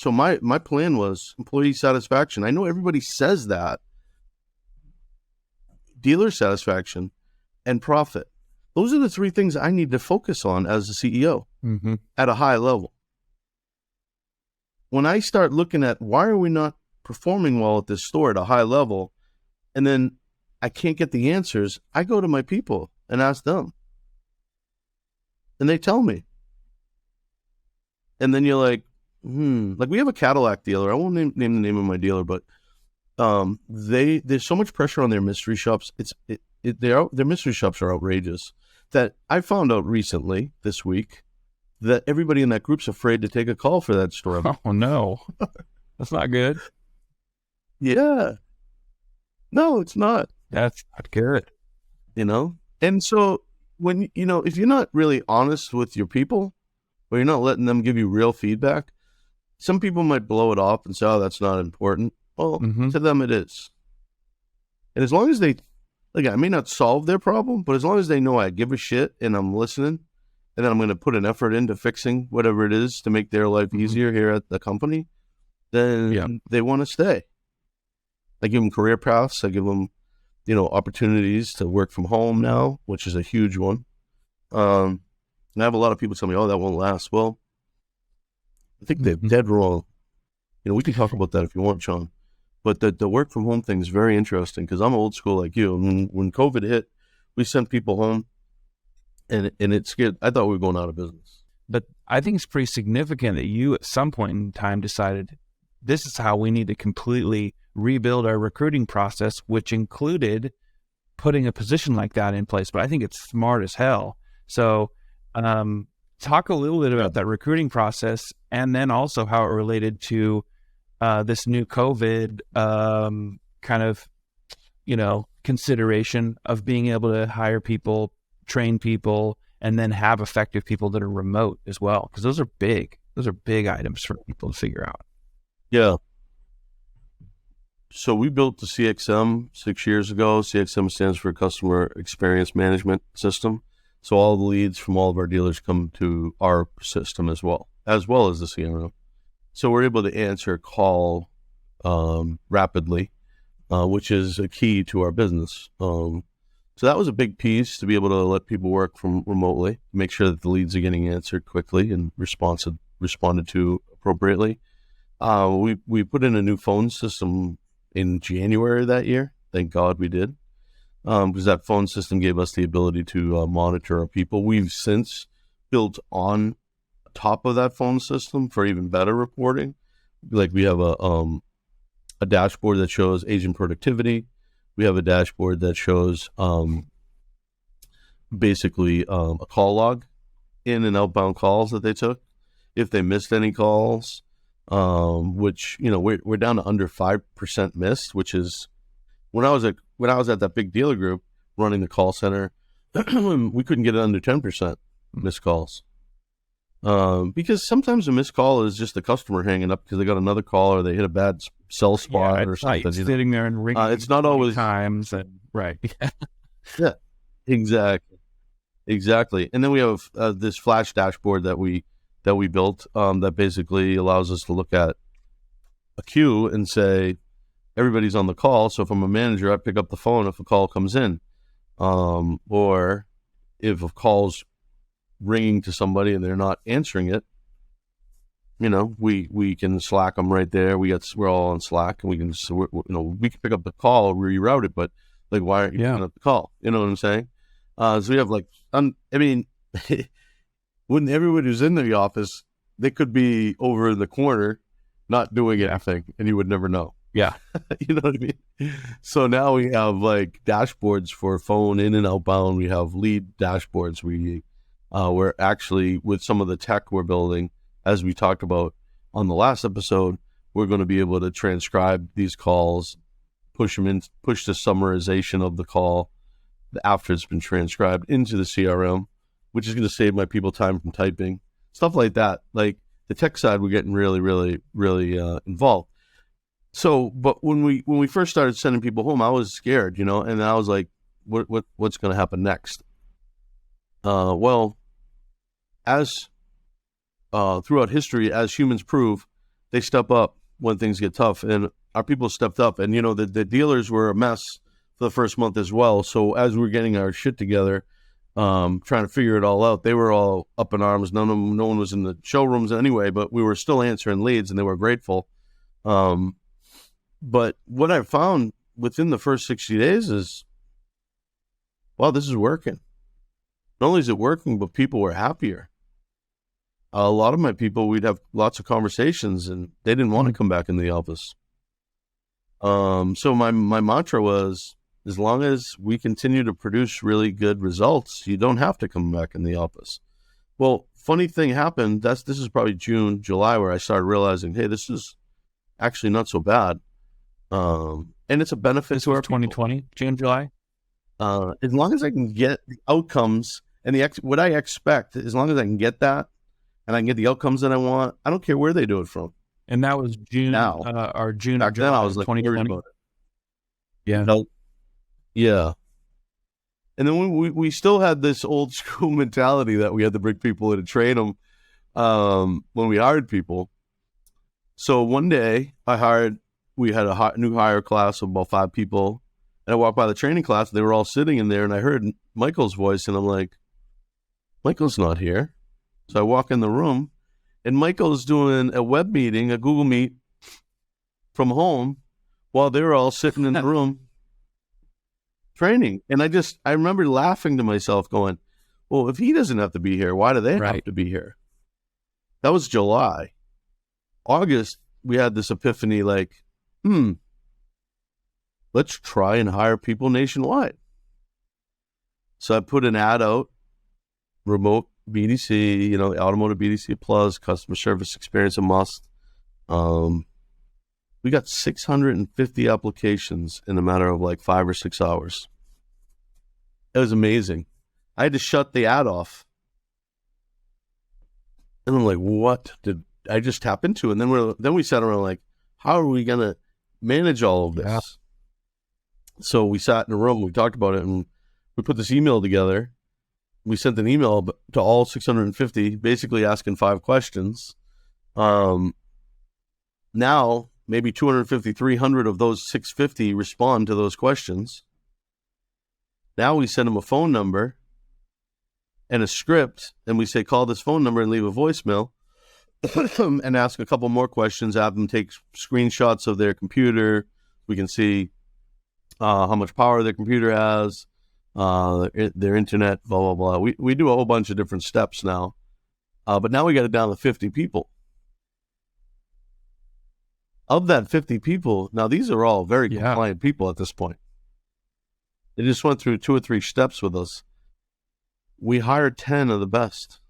So my plan was employee satisfaction. I know everybody says that. Dealer satisfaction and profit. Those are the three things I need to focus on as a CEO at a high level. When I start looking at why are we not performing well at this store at a high level, and then I can't get the answers, I go to my people and ask them. And they tell me. And then you're like, like we have a Cadillac dealer. I won't name the name of my dealer, but there's so much pressure on their mystery shops. Their mystery shops are outrageous. That I found out recently this week that everybody in that group's afraid to take a call for that store. Oh no, that's not good. Yeah, no, it's not. That's not good. And so when if you're not really honest with your people, or you're not letting them give you real feedback, some people might blow it off and say, "Oh, that's not important." Well, to them it is. And as long as I may not solve their problem, but as long as they know I give a shit and I'm listening, and then I'm going to put an effort into fixing whatever it is to make their life easier here at the company, then they want to stay. I give them career paths. I give them, opportunities to work from home now, which is a huge one. And I have a lot of people tell me, "Oh, that won't last." Well, I think they're dead wrong. We can talk about that if you want, Sean. But the work from home thing is very interesting because I'm old school like you. And when COVID hit, we sent people home, and it scared. I thought we were going out of business. But I think it's pretty significant that you at some point in time decided this is how we need to completely rebuild our recruiting process, which included putting a position like that in place. But I think it's smart as hell. So talk a little bit about that recruiting process, and then also how it related to this new COVID kind of, consideration of being able to hire people, train people, and then have effective people that are remote as well. Because those are big items for people to figure out. Yeah. So we built the CXM 6 years ago. CXM stands for Customer Experience Management System. So all the leads from all of our dealers come to our system as well as the CRM. So we're able to answer a call rapidly, which is a key to our business. So that was a big piece, to be able to let people work from remotely, make sure that the leads are getting answered quickly and responded to appropriately. We put in a new phone system in January of that year. Thank God we did, because that phone system gave us the ability to monitor our people. We've since built on top of that phone system for even better reporting. Like we have a dashboard that shows agent productivity. We have a dashboard that shows basically a call log, in and outbound calls that they took, if they missed any calls, which we're down to under 5% missed, which is when I was at that big dealer group running the call center, we couldn't get it under 10% missed calls. Because sometimes a missed call is just the customer hanging up because they got another call or they hit a bad cell spot or something. Sitting there and ringing. It's not always times, and right. Yeah, exactly. And then we have this flash dashboard that we built that basically allows us to look at a queue and say everybody's on the call. So if I'm a manager, I pick up the phone if a call comes in, or if a call's ringing to somebody and they're not answering it, we can Slack them right there. We're all on Slack, and we can pick up the call, reroute it, but like, why aren't you picking up the call? You know what I'm saying? So we have when everybody who's in the office, they could be over in the corner not doing anything, and you would never know. Yeah. You know what I mean? So now we have like dashboards for phone in and outbound. We have lead dashboards. We're actually, with some of the tech we're building, as we talked about on the last episode, we're going to be able to transcribe these calls, push the summarization of the call after it's been transcribed into the CRM, which is going to save my people time from typing, stuff like that. Like the tech side, we're getting really, really, really involved. So, but when we first started sending people home, I was scared, and I was like, what's going to happen next? Well, as throughout history, as humans prove, they step up when things get tough, and our people stepped up. And the dealers were a mess for the first month as well. So as we were getting our shit together, trying to figure it all out, they were all up in arms. No one was in the showrooms anyway, but we were still answering leads, and they were grateful. But what I found within the first 60 days is, wow, this is working. Not only is it working, but people were happier. A lot of my people, we'd have lots of conversations, and they didn't want to come back in the office. So my mantra was, as long as we continue to produce really good results, you don't have to come back in the office. Well, funny thing happened. This is probably June, July, where I started realizing, hey, this is actually not so bad. And it's a benefit to our 2020, June, July. As long as I can get the outcomes and what I expect, as long as I can get that and I can get the outcomes that I want, I don't care where they do it from. And that was June, or June back or July, then I was like 2020. Yeah. Yeah. And then we still had this old school mentality that we had to bring people in and train them when we hired people. So one day we had a new hire class of about 5 people. And I walked by the training class, they were all sitting in there, and I heard Michael's voice, and I'm like, Michael's not here. So I walk in the room, and Michael's doing a web meeting, a Google Meet from home, while they were all sitting in the room training. And I remember laughing to myself going, well, if he doesn't have to be here, why do they have to be here? That was July. August, we had this epiphany like, let's try and hire people nationwide. So I put an ad out, remote BDC, the Automotive BDC Plus, customer service experience a must. We got 650 applications in a matter of like 5 or 6 hours. It was amazing. I had to shut the ad off. And I'm like, what did I just tap into? And then we sat around like, how are we going to manage all of this? Yeah. So we sat in a room, we talked about it, and we put this email together. We sent an email to all 650, basically asking 5 questions. Now, maybe 250, 300 of those 650 respond to those questions. Now we send them a phone number and a script, and we say, call this phone number and leave a voicemail and ask a couple more questions, have them take screenshots of their computer. We can see how much power their computer has, their internet, blah, blah, blah. We do a whole bunch of different steps now. But now we got it down to 50 people. Of that 50 people, now these are all very compliant people at this point. They just went through 2 or 3 steps with us. We hired 10 of the best.